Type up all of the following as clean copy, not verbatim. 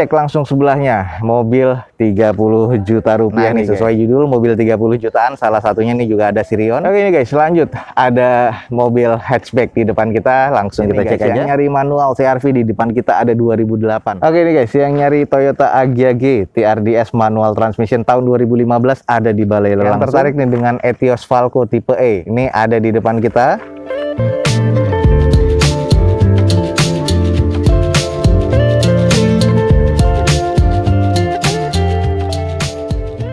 Cek langsung sebelahnya, mobil 30 juta rupiah nih, sesuai judul mobil 30 jutaan, salah satunya nih juga ada Sirion. Oke nih guys, lanjut ada mobil hatchback di depan kita, langsung kita cek aja. Yang nyari manual CR-V di depan kita ada 2008. Oke nih guys, yang nyari Toyota Agya G TRDS manual transmission tahun 2015 ada di balai lelang. Yang tertarik nih dengan Etios Falco tipe E, ini ada di depan kita.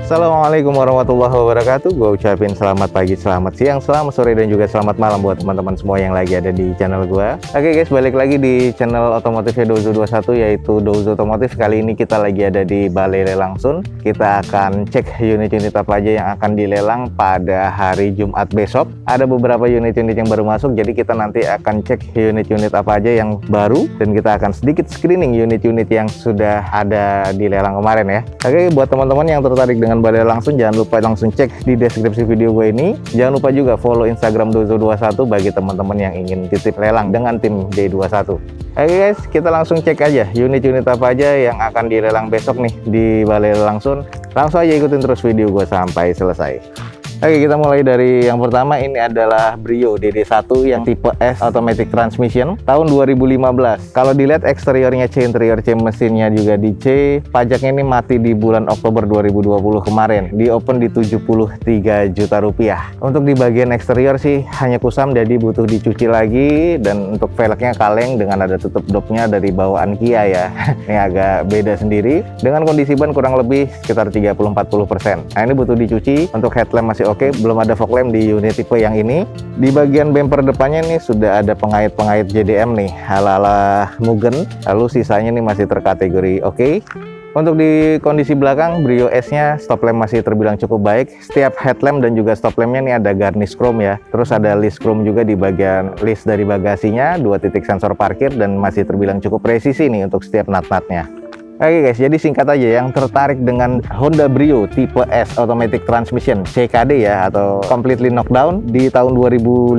Assalamualaikum warahmatullahi wabarakatuh. Gue ucapin selamat pagi, selamat siang, selamat sore, dan juga selamat malam buat teman-teman semua yang lagi ada di channel gue. Oke guys, balik lagi di channel otomotifnya Douzo21, yaitu Douzo Otomotif. Kali ini kita lagi ada di Balai Lelang Sun. Kita akan cek unit-unit apa aja yang akan dilelang pada hari Jumat besok. Ada beberapa unit-unit yang baru masuk, jadi kita nanti akan cek unit-unit apa aja yang baru, dan kita akan sedikit screening unit-unit yang sudah ada di lelang kemarin ya. Oke, buat teman-teman yang tertarik dengan Balai langsung, jangan lupa langsung cek di deskripsi video gue ini. Jangan lupa juga follow Instagram Douzo21 bagi teman-teman yang ingin titip lelang dengan tim D21. Oke guys, kita langsung cek aja unit-unit apa aja yang akan dilelang besok nih di Balai Lelang Sun. Langsung aja ikutin terus video gue sampai selesai. Oke, kita mulai dari yang pertama. Ini adalah Brio DD1 yang tipe S automatic transmission tahun 2015. Kalau dilihat eksteriornya C, interior C, mesinnya juga di C. Pajaknya ini mati di bulan Oktober 2020 kemarin. Di open di 73 juta rupiah. Untuk di bagian eksterior sih hanya kusam, jadi butuh dicuci lagi. Dan untuk velgnya kaleng dengan ada tutup dopnya dari bawaan Kia ya. Ini agak beda sendiri. Dengan kondisi ban kurang lebih sekitar 30-40%. Nah, ini butuh dicuci. Untuk headlamp masih oke, belum ada fog lamp di unit tipe yang ini. Di bagian bumper depannya nih sudah ada pengait-pengait JDM nih ala-ala Mugen. Lalu sisanya nih masih terkategori oke. Untuk di kondisi belakang, Brio S-nya stop lamp masih terbilang cukup baik. Setiap headlamp dan juga stop lamp-nya nih ada garnish chrome ya. Terus ada list chrome juga di bagian list dari bagasinya, 2 titik sensor parkir, dan masih terbilang cukup presisi nih untuk setiap nut-nutnya. Oke guys, jadi singkat aja, yang tertarik dengan Honda Brio tipe S automatic transmission CKD ya, atau completely knockdown di tahun 2015,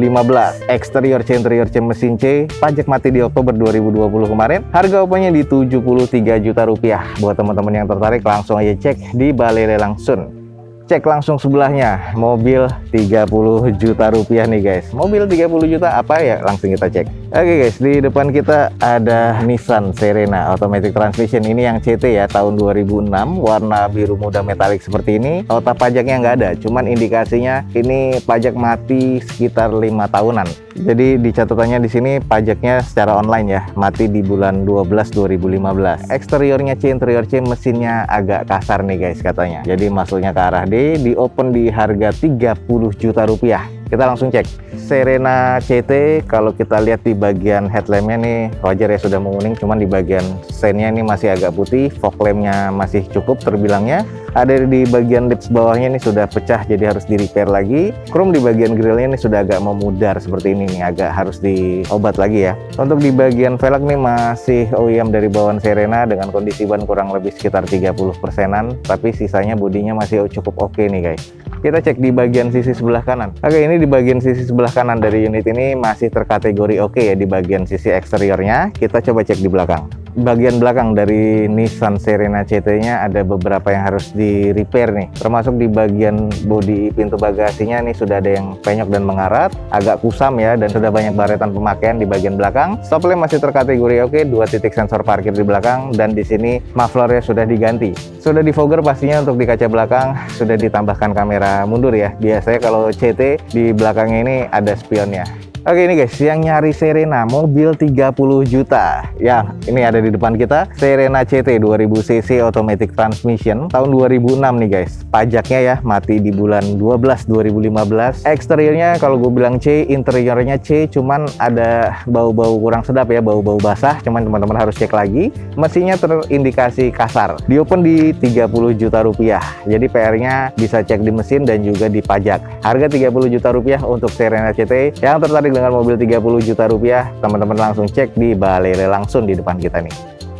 eksterior C, interior C, mesin C, pajak mati di Oktober 2020 kemarin, harga opennya di 73 juta rupiah. Buat teman-teman yang tertarik langsung aja cek di Balai Lelang Sun. Cek langsung sebelahnya, mobil 30 juta rupiah nih guys. Mobil 30 juta apa ya? Langsung kita cek. Oke guys, di depan kita ada Nissan Serena automatic transmission. Ini yang CT ya, tahun 2006, warna biru muda metalik seperti ini. Nota pajaknya nggak ada, cuman indikasinya ini pajak mati sekitar 5 tahunan. Jadi di catatannya di sini pajaknya secara online ya, mati di bulan 12 2015. Eksteriornya C, interior C, mesinnya agak kasar nih guys katanya. Jadi masuknya ke arah D, di open di harga 30 juta rupiah. Kita langsung cek Serena CT. Kalau kita lihat di bagian headlampnya nih wajar ya, sudah menguning, cuman di bagian sennya ini masih agak putih. Fog lampnya masih cukup terbilangnya. Ada di bagian lips bawahnya ini sudah pecah, jadi harus di repair lagi. Chrome di bagian grillnya ini sudah agak memudar seperti ini nih, agak harus diobat lagi ya. Untuk di bagian velg nih masih OEM dari bawaan Serena dengan kondisi ban kurang lebih sekitar 30%-an, tapi sisanya bodinya masih cukup oke nih guys. Kita cek di bagian sisi sebelah kanan. Oke, ini di bagian sisi sebelah kanan dari unit ini masih terkategori oke ya di bagian sisi eksteriornya. Kita coba cek di belakang. Bagian belakang dari Nissan Serena CT-nya ada beberapa yang harus di repair nih, termasuk di bagian bodi pintu bagasinya nih sudah ada yang penyok dan mengarat, agak kusam ya, dan sudah banyak baretan pemakaian di bagian belakang. Stop lamp masih terkategori oke, 2 titik sensor parkir di belakang, dan di sini mufflernya sudah diganti. Sudah di fogger pastinya. Untuk di kaca belakang sudah ditambahkan kamera mundur ya. Biasanya kalau CT di belakangnya ini ada spionnya. Oke, ini guys, yang nyari Serena mobil 30 juta. Ya, ini ada di depan kita Serena CT 2000 cc automatic transmission tahun 2006 nih guys. Pajaknya ya mati di bulan 12 2015. Eksteriornya kalau gue bilang C, interiornya C, cuman ada bau-bau kurang sedap ya, bau-bau basah. Cuman teman-teman harus cek lagi. Mesinnya terindikasi kasar. Di open di 30 juta rupiah. Jadi PR-nya bisa cek di mesin dan juga di pajak. Harga 30 juta rupiah untuk Serena CT. Yang tertarik dengan mobil 30 juta rupiah, teman-teman langsung cek di Balai Lelang Sun di depan kita nih.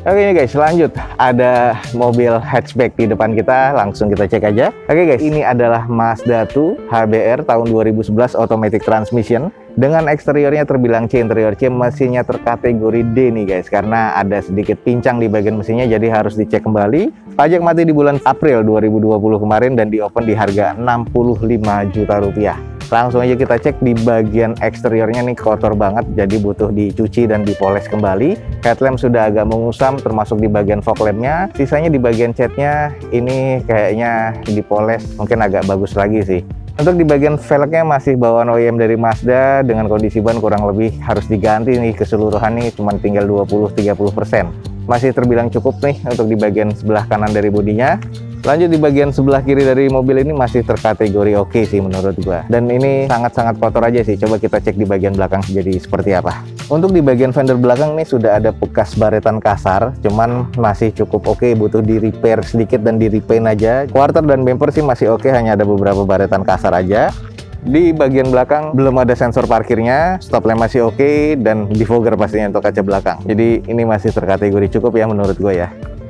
Oke ini guys, lanjut ada mobil hatchback di depan kita, langsung kita cek aja. Oke guys, ini adalah Mazda 2 HBR tahun 2011 automatic transmission Dengan eksteriornya terbilang C, interior C, mesinnya terkategori D nih guys, karena ada sedikit pincang di bagian mesinnya, jadi harus dicek kembali. Pajak mati di bulan April 2020 kemarin dan di open di harga 65 juta rupiah. Langsung aja kita cek di bagian eksteriornya nih, kotor banget, jadi butuh dicuci dan dipoles kembali. Headlamp sudah agak mengusam, termasuk di bagian fog lampnya. Sisanya di bagian catnya ini kayaknya dipoles, mungkin agak bagus lagi sih. Untuk di bagian velgnya masih bawaan OEM dari Mazda, dengan kondisi ban kurang lebih harus diganti nih keseluruhan nih, cuma tinggal 20-30%. Masih terbilang cukup nih untuk di bagian sebelah kanan dari bodinya. Lanjut di bagian sebelah kiri dari mobil ini masih terkategori oke sih menurut gua. Dan ini sangat-sangat kotor aja sih. Coba kita cek di bagian belakang jadi seperti apa. Untuk di bagian fender belakang nih sudah ada bekas baretan kasar, cuman masih cukup oke, butuh di repair sedikit dan di repaint aja. Quarter dan bumper sih masih oke, hanya ada beberapa baretan kasar aja. Di bagian belakang belum ada sensor parkirnya, stop lamp masih oke, dan defogger pastinya untuk kaca belakang. Jadi ini masih terkategori cukup ya menurut gue ya.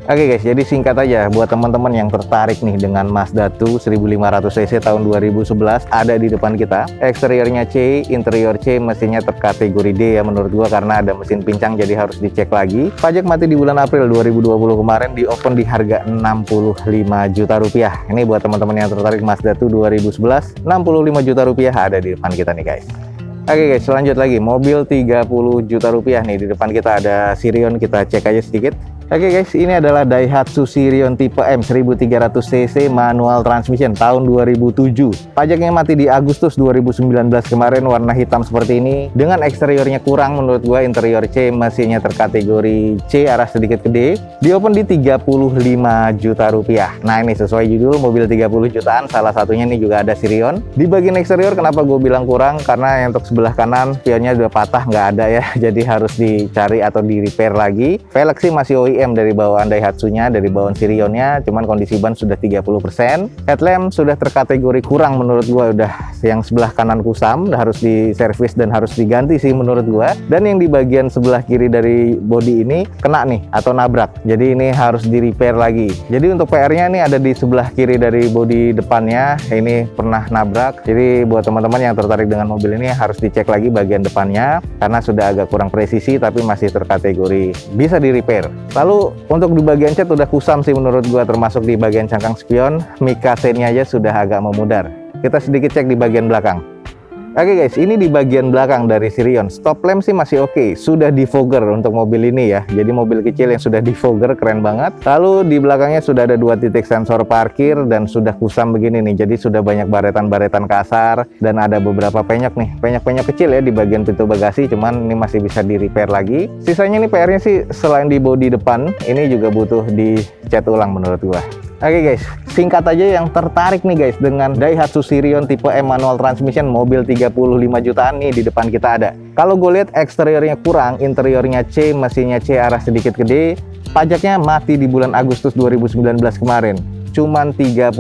Oke guys, jadi singkat aja buat teman-teman yang tertarik nih dengan Mazda 2 1500cc tahun 2011, ada di depan kita. Eksteriornya C, interior C, mesinnya terkategori D ya menurut gua, karena ada mesin pincang jadi harus dicek lagi. Pajak mati di bulan April 2020 kemarin, di open di harga 65 juta rupiah. Ini buat teman-teman yang tertarik Mazda 2 2011, 65 juta rupiah ada di depan kita nih guys. Oke guys, lanjut lagi, mobil 30 juta rupiah nih. Di depan kita ada Sirion, kita cek aja sedikit. Oke guys, ini adalah Daihatsu Sirion tipe M 1300cc manual transmission tahun 2007. Pajaknya mati di Agustus 2019 kemarin, warna hitam seperti ini. Dengan eksteriornya kurang menurut gua, interior C, mesinnya terkategori C, arah sedikit gede. Di open di 35 juta rupiah. Nah ini sesuai judul, mobil 30 jutaan, salah satunya ini juga ada Sirion. Di bagian eksterior kenapa gue bilang kurang? Karena yang untuk sebelah kanan pionnya udah patah, nggak ada ya, jadi harus dicari atau di repair lagi. Velg sih masih OEM dari bawaan Daihatsu-nya, dari bawaan Sirionnya, cuman kondisi ban sudah 30%. Headlamp sudah terkategori kurang menurut gua, udah yang sebelah kanan kusam, harus diservis dan harus diganti sih menurut gua. Dan yang di bagian sebelah kiri dari bodi ini kena nih atau nabrak, jadi ini harus di repair lagi. Jadi untuk PR-nya nih ada di sebelah kiri dari bodi depannya, ini pernah nabrak. Jadi buat teman-teman yang tertarik dengan mobil ini harus dicek lagi bagian depannya, karena sudah agak kurang presisi tapi masih terkategori bisa di repair. Lalu untuk di bagian cat udah kusam sih menurut gua, termasuk di bagian cangkang spion, mika chain-nya aja sudah agak memudar. Kita sedikit cek di bagian belakang. Oke guys, ini di bagian belakang dari Sirion. Stop lamp sih masih oke, sudah defogger untuk mobil ini ya. Jadi mobil kecil yang sudah defogger, keren banget. Lalu di belakangnya sudah ada 2 titik sensor parkir dan sudah kusam begini nih. Jadi sudah banyak baretan-baretan kasar dan ada beberapa penyok nih. Penyok-penyok kecil ya di bagian pintu bagasi, cuman ini masih bisa di repair lagi. Sisanya nih PR-nya sih selain di bodi depan, ini juga butuh dicat ulang menurut gua. Oke guys, singkat aja yang tertarik nih guys dengan Daihatsu Sirion tipe M manual transmission, mobil 35 jutaan nih di depan kita ada. Kalau gue lihat eksteriornya kurang, interiornya C, mesinnya C, arah sedikit gede. Pajaknya mati di bulan Agustus 2019 kemarin. Cuman 35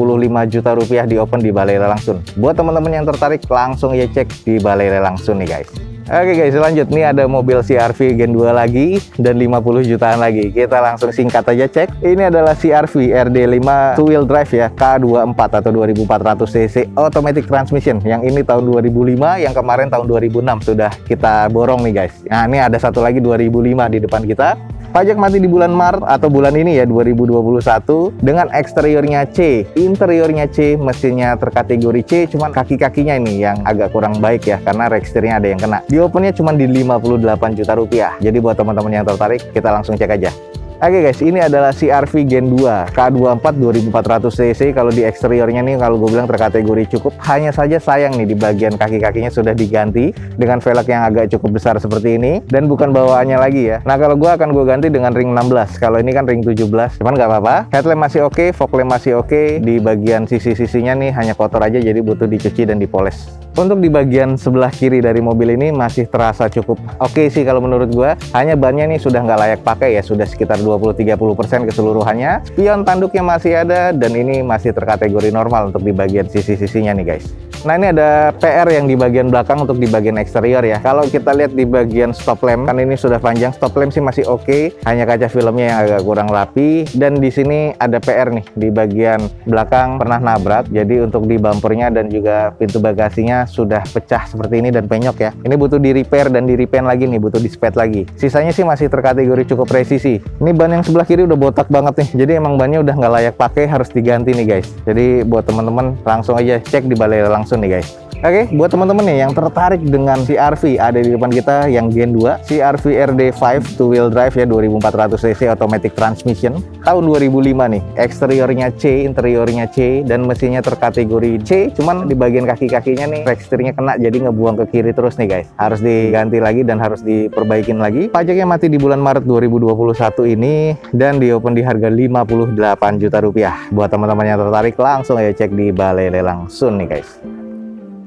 juta rupiah di open di Balai Lelang Sun. Buat teman-teman yang tertarik langsung ya cek di Balai Lelang Sun nih guys. Oke guys, lanjut nih ada mobil CR-V Gen 2 lagi dan 50 jutaan lagi. Kita langsung singkat aja cek. Ini adalah CR-V RD5 two wheel drive ya, K24 atau 2400 cc automatic transmission. Yang ini tahun 2005, yang kemarin tahun 2006 sudah kita borong nih guys. Nah, ini ada satu lagi 2005 di depan kita. Pajak mati di bulan Maret atau bulan ini ya 2021 dengan eksteriornya C, interiornya C, mesinnya terkategori C, cuman kaki-kakinya ini yang agak kurang baik ya karena rekstirnya ada yang kena. Di opennya cuma di 58 juta rupiah. Jadi buat teman-teman yang tertarik kita langsung cek aja. Oke guys, ini adalah CR-V Gen 2 K24 2400 cc. Kalau di eksteriornya nih, kalau gue bilang terkategori cukup. Hanya saja sayang nih di bagian kaki-kakinya sudah diganti dengan velg yang agak cukup besar seperti ini dan bukan bawaannya lagi ya. Nah kalau gue akan ganti dengan ring 16. Kalau ini kan ring 17, cuman nggak apa-apa. Headlamp masih oke, fog lamp masih oke. Di bagian sisi-sisinya nih hanya kotor aja, jadi butuh dicuci dan dipoles. Untuk di bagian sebelah kiri dari mobil ini masih terasa cukup oke sih kalau menurut gua. Hanya bannya nih sudah nggak layak pakai ya, sudah sekitar 20-30% keseluruhannya. Spion tanduknya masih ada dan ini masih terkategori normal untuk di bagian sisi-sisinya nih guys. Nah, ini ada PR yang di bagian belakang untuk di bagian eksterior ya. Kalau kita lihat di bagian stop lamp, kan ini sudah panjang, stop lamp sih masih oke, hanya kaca filmnya yang agak kurang rapi. Dan di sini ada PR nih, di bagian belakang pernah nabrak, jadi untuk di bumpernya dan juga pintu bagasinya sudah pecah seperti ini dan penyok ya. Ini butuh di repair dan di repaint lagi nih, butuh di spet lagi. Sisanya sih masih terkategori cukup presisi. Ini ban yang sebelah kiri udah botak banget nih, jadi emang bannya udah nggak layak pakai, harus diganti nih guys. Jadi buat teman-teman langsung aja cek di balai langsung nih guys. Oke, buat teman-teman nih yang tertarik dengan CR-V, ada di depan kita yang Gen 2 CR-V RD5 2 wheel drive ya, 2400 cc automatic transmission tahun 2005 nih. Eksteriornya C, interiornya C, dan mesinnya terkategori C, cuman di bagian kaki-kakinya nih teksturnya kena, jadi ngebuang ke kiri terus nih guys. Harus diganti lagi dan harus diperbaikin lagi. Pajaknya mati di bulan Maret 2021 ini dan di open di harga 58 juta rupiah. Buat teman-teman yang tertarik langsung aja cek di balai lelang Sun nih guys.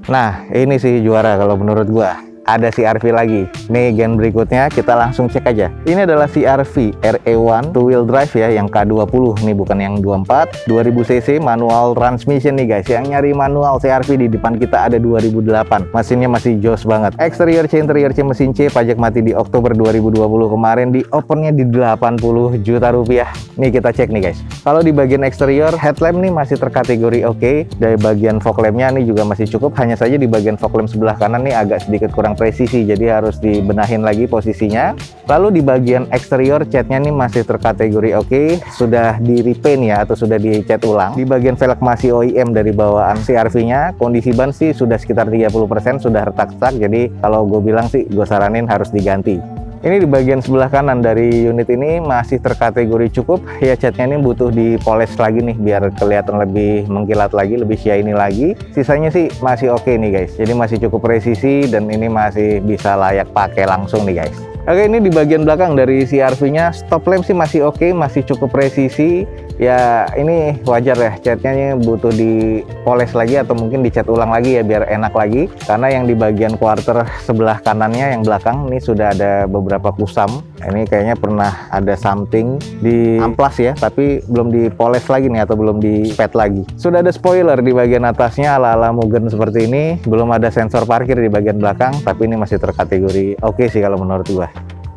Nah, ini sih juara kalau menurut gua. Ada CR-V lagi. Nih gen berikutnya kita langsung cek aja. Ini adalah CR-V RE1 2 wheel drive ya, yang K20 nih, bukan yang 24, 2000 cc manual transmission nih guys. Yang nyari manual CR-V di depan kita ada 2008. Mesinnya masih jos banget. Eksterior C, interior C, mesin C, pajak mati di Oktober 2020 kemarin, di opennya di 80 juta rupiah. Nih kita cek nih guys. Kalau di bagian eksterior, headlamp nih masih terkategori oke. Dari bagian fog lampnya nih juga masih cukup. Hanya saja di bagian fog lamp sebelah kanan nih agak sedikit kurang presisi, jadi harus dibenahin lagi posisinya. Lalu di bagian eksterior catnya nih masih terkategori oke, sudah di repaint ya atau sudah dicat ulang. Di bagian velg masih OEM dari bawaan CR-V-nya. Kondisi ban sih sudah sekitar 30%, sudah retak-retak, jadi kalau gue bilang sih gue saranin harus diganti. Ini di bagian sebelah kanan dari unit ini masih terkategori cukup ya, catnya ini butuh dipoles lagi nih biar kelihatan lebih mengkilat lagi, lebih shiny lagi. Sisanya sih masih oke nih guys, jadi masih cukup presisi dan ini masih bisa layak pakai langsung nih guys. Oke, ini di bagian belakang dari CR-V-nya, stop lamp sih masih oke, masih cukup presisi. Ya ini wajar ya, catnya butuh dipoles lagi atau mungkin dicat ulang lagi ya biar enak lagi. Karena yang di bagian quarter sebelah kanannya yang belakang ini sudah ada beberapa kusam. Ini kayaknya pernah ada something di amplas ya, tapi belum dipoles lagi nih atau belum di pet lagi. Sudah ada spoiler di bagian atasnya ala-ala Mugen seperti ini. Belum ada sensor parkir di bagian belakang, tapi ini masih terkategori oke sih kalau menurut gua.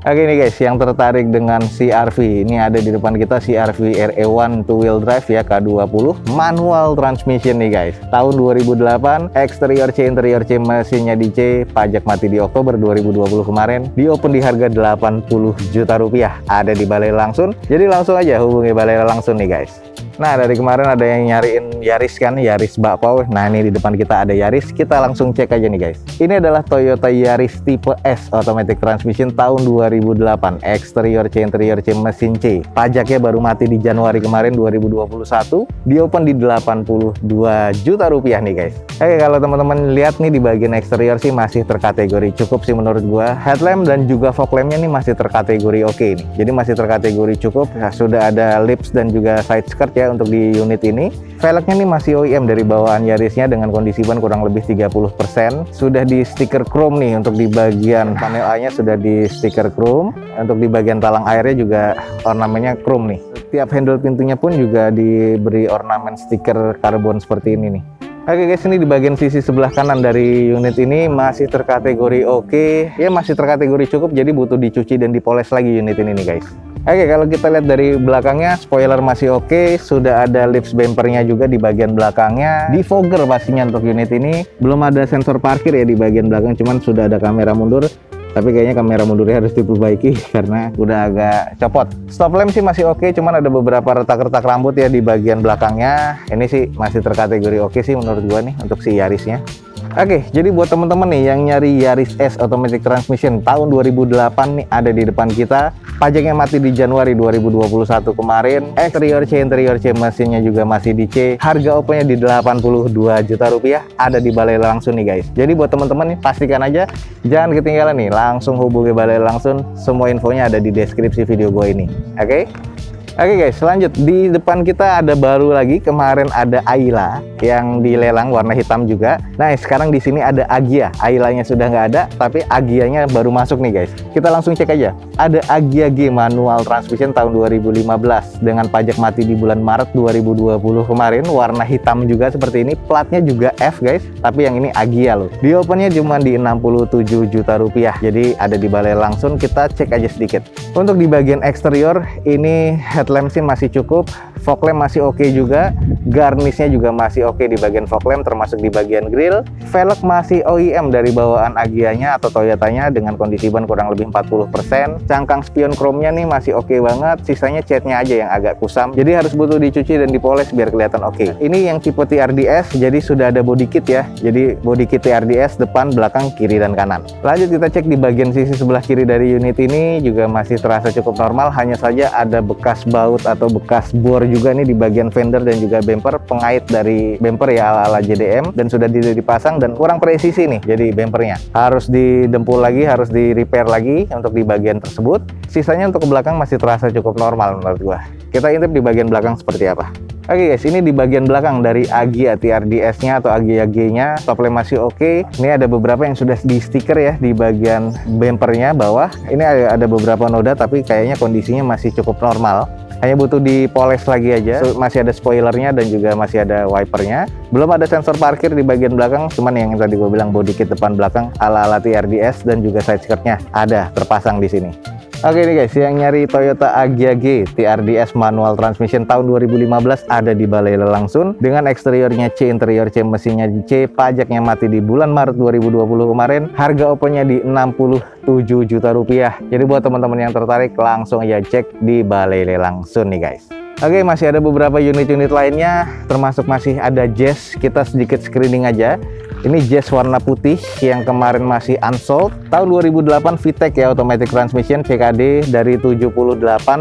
Oke nih guys, yang tertarik dengan CR-V, ini ada di depan kita CR-V RE1 2 wheel drive ya, K20 manual transmission nih guys, tahun 2008, eksterior C, interior C, mesinnya di C, pajak mati di Oktober 2020 kemarin, di open di harga 80 juta rupiah, ada di balai langsung. Jadi langsung aja hubungi balai langsung nih guys. Nah, dari kemarin ada yang nyariin Yaris kan, Yaris bakpao. Nah, ini di depan kita ada Yaris. Kita langsung cek aja nih guys. Ini adalah Toyota Yaris tipe S automatic transmission tahun 2008. Eksterior C, interior C, mesin C. Pajaknya baru mati di Januari kemarin 2021. Di open di 82 juta rupiah nih guys. Oke, kalau teman-teman lihat nih di bagian eksterior sih masih terkategori cukup sih menurut gua. Headlamp dan juga fog lampnya nih masih terkategori oke nih. Jadi masih terkategori cukup. Nah, sudah ada lips dan juga side skirt ya untuk di unit ini. Velgnya nih masih OEM dari bawaan Yarisnya dengan kondisi ban kurang lebih 30%. Sudah di stiker chrome nih, untuk di bagian panel A nya sudah di stiker chrome. Untuk di bagian talang airnya juga ornamennya chrome nih. Tiap handle pintunya pun juga diberi ornamen stiker karbon seperti ini nih. Oke guys, ini di bagian sisi sebelah kanan dari unit ini masih terkategori oke. Ya masih terkategori cukup, jadi butuh dicuci dan dipoles lagi unit ini nih guys. Oke, kalau kita lihat dari belakangnya, spoiler masih oke, sudah ada lips bumpernya juga di bagian belakangnya, defogger pastinya untuk unit ini. Belum ada sensor parkir ya di bagian belakang, cuman sudah ada kamera mundur. Tapi kayaknya kamera mundurnya harus diperbaiki karena udah agak copot. Stop lamp sih masih oke, cuman ada beberapa retak-retak rambut ya di bagian belakangnya. Ini sih masih terkategori oke sih menurut gua nih untuk si Yarisnya. Oke, jadi buat teman-teman nih yang nyari Yaris S automatic transmission tahun 2008 nih ada di depan kita. Pajaknya mati di Januari 2021 kemarin. Eksterior C, interior C, mesinnya juga masih di C. Harga opennya di 82 juta rupiah. Ada di balai langsung nih guys. Jadi buat teman-teman nih pastikan aja jangan ketinggalan nih. Langsung hubungi balai langsung. Semua infonya ada di deskripsi video gue ini. Oke? Oke guys, lanjut. Di depan kita ada baru lagi, kemarin ada Ayla yang dilelang warna hitam juga. Nah, sekarang di sini ada Agya. Aylanya sudah nggak ada, tapi Agyanya baru masuk nih guys. Kita langsung cek aja. Ada Agya G manual transmission tahun 2015 dengan pajak mati di bulan Maret 2020 kemarin, warna hitam juga seperti ini. Platnya juga F guys, tapi yang ini Agya loh. Di opennya cuma di 67 juta rupiah. Jadi ada di balai langsung, kita cek aja sedikit. Untuk di bagian eksterior ini headlamp sih masih cukup, fog lamp masih oke juga, garnishnya juga masih oke di bagian fog lamp termasuk di bagian grill. Velg masih OEM dari bawaan Agyanya atau Toyotanya dengan kondisi ban kurang lebih 40%. Cangkang spion chrome-nya nih masih oke banget, sisanya catnya aja yang agak kusam. Jadi harus butuh dicuci dan dipoles biar kelihatan oke. Ini yang tipe TRDS, jadi sudah ada body kit ya. Jadi body kit TRDS depan, belakang, kiri dan kanan. Lanjut kita cek di bagian sisi sebelah kiri dari unit ini juga masih terasa cukup normal, hanya saja ada bekas baut atau bekas bor juga nih di bagian fender dan juga bumper, pengait dari bumper ya ala-ala JDM, dan sudah dipasang dan kurang presisi nih jadi bumpernya. Harus didempul lagi, harus di repair lagi untuk di bagian tersebut. Sisanya untuk ke belakang masih terasa cukup normal menurut gua. Kita intip di bagian belakang seperti apa. Oke guys, ini di bagian belakang dari Agya TRDS-nya atau Agya G-nya, top lamp masih oke. Ini ada beberapa yang sudah di stiker ya di bagian bumpernya bawah. Ini ada beberapa noda tapi kayaknya kondisinya masih cukup normal. Hanya butuh dipoles lagi aja. Masih ada spoilernya dan juga masih ada wipernya. Belum ada sensor parkir di bagian belakang, cuman yang tadi gue bilang body kit depan belakang ala-ala TRDS dan juga side skirtnya ada terpasang di sini. Oke nih guys, yang nyari Toyota Agya G TRDS manual transmission tahun 2015 ada di balai langsung dengan eksteriornya C, interior C, mesinnya C, pajaknya mati di bulan Maret 2020 kemarin. Harga opennya di 67 juta rupiah. Jadi buat teman-teman yang tertarik langsung aja cek di balai langsung nih guys. Oke, masih ada beberapa unit-unit lainnya, termasuk masih ada Jazz. Kita sedikit screening aja. Ini Jazz warna putih yang kemarin masih unsold. Tahun 2008 VTEC ya, automatic transmission, CKD dari 78,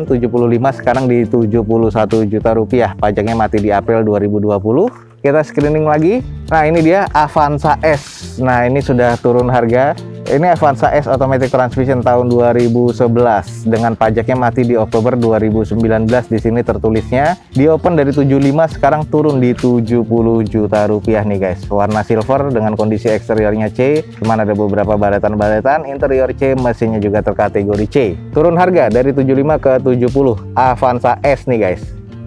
75 sekarang di 71 juta rupiah. Pajaknya mati di April 2020. Kita screening lagi. Nah, ini dia Avanza S. Nah, ini sudah turun harga. Ini Avanza S automatic transmission tahun 2011 dengan pajaknya mati di Oktober 2019. Di sini tertulisnya di open dari 75 sekarang turun di 70 juta rupiah nih guys. Warna silver dengan kondisi eksteriornya C, cuman ada beberapa baletan-baletan. Interior C, mesinnya juga terkategori C. Turun harga dari 75 ke 70 Avanza S nih guys.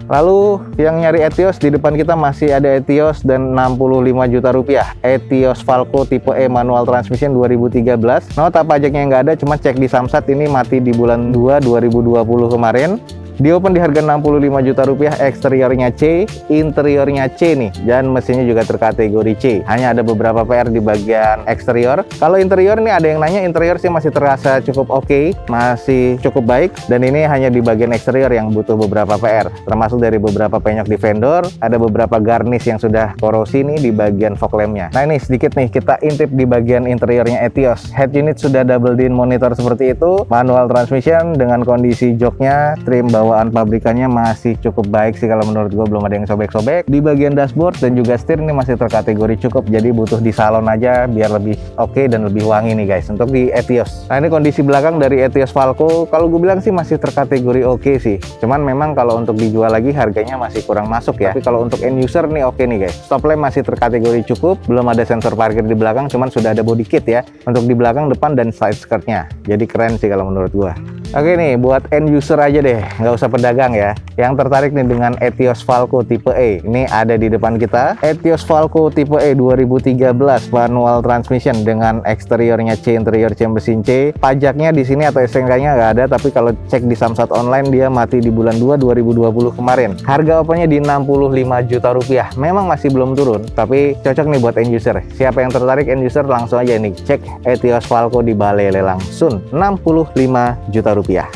Lalu yang nyari Etios, di depan kita masih ada Etios dan 65 juta rupiah. Etios Falco tipe E manual transmission 2013. Nota pajaknya nggak ada, cuma cek di Samsat ini mati di bulan 2 2020 kemarin. Di open di harga 65 juta rupiah, eksteriornya C, interiornya C nih, dan mesinnya juga terkategori C. Hanya ada beberapa PR di bagian eksterior. Kalau interior nih ada yang nanya, interior sih masih terasa cukup oke, masih cukup baik, dan ini hanya di bagian eksterior yang butuh beberapa PR, termasuk dari beberapa penyok di fender, ada beberapa garnish yang sudah korosi nih di bagian fog lampnya. Nah ini sedikit nih kita intip di bagian interiornya Etios. Head unit sudah double din monitor seperti itu, manual transmission dengan kondisi joknya, trim bawaan pabrikannya masih cukup baik sih kalau menurut gue, belum ada yang sobek-sobek. Di bagian dashboard dan juga setir ini masih terkategori cukup, jadi butuh di salon aja biar lebih oke dan lebih wangi nih guys untuk di Etios. Nah ini kondisi belakang dari Etios Falco, kalau gue bilang sih masih terkategori oke sih, cuman memang kalau untuk dijual lagi harganya masih kurang masuk ya. Tapi kalau untuk end user nih oke nih guys. Stop lamp masih terkategori cukup, belum ada sensor parkir di belakang, cuman sudah ada body kit ya untuk di belakang, depan dan side skirtnya. Jadi keren sih kalau menurut gue. Oke nih, buat end user aja deh, nggak usah pedagang ya. Yang tertarik nih dengan Etios Falco tipe E, ini ada di depan kita. Etios Falco tipe E 2013 manual transmission dengan eksteriornya C, interior C, mesin C. Pajaknya di sini atau STNK-nya nggak ada, tapi kalau cek di Samsat online dia mati di bulan 2 2020 kemarin. Harga opennya di 65 juta rupiah. Memang masih belum turun, tapi cocok nih buat end user. Siapa yang tertarik end user langsung aja nih cek Etios Falco di balai lelang Sun, 65 juta rupiah.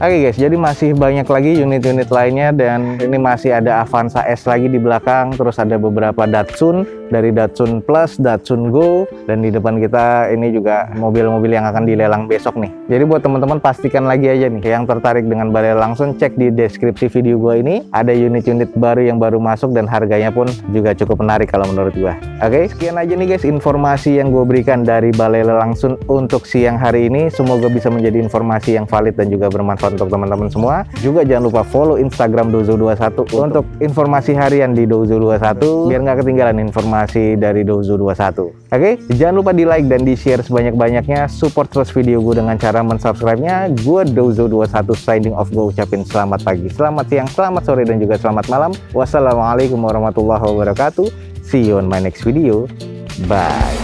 Oke guys, jadi masih banyak lagi unit-unit lainnya, dan ini masih ada Avanza S lagi di belakang, terus ada beberapa Datsun, dari Datsun Plus, Datsun Go, dan di depan kita ini juga mobil-mobil yang akan dilelang besok nih. Jadi buat teman-teman pastikan lagi aja nih, yang tertarik dengan balai langsung cek di deskripsi video gua ini, ada unit-unit baru yang baru masuk dan harganya pun juga cukup menarik kalau menurut gua. Oke, sekian aja nih guys informasi yang gue berikan dari balai langsung untuk siang hari ini. Semoga bisa menjadi informasi yang valid dan juga bermanfaat untuk teman-teman semua. Juga jangan lupa follow Instagram Dozo21 untuk informasi harian di Dozo21 biar nggak ketinggalan informasi dari Dozo21. Oke, jangan lupa di like dan di share sebanyak-banyaknya. Support terus video gue dengan cara mensubscribe-nya. Gue Dozo21 signing off, gue ucapin selamat pagi, selamat siang, selamat sore, dan juga selamat malam. Wassalamualaikum warahmatullahi wabarakatuh. See you on my next video. Bye.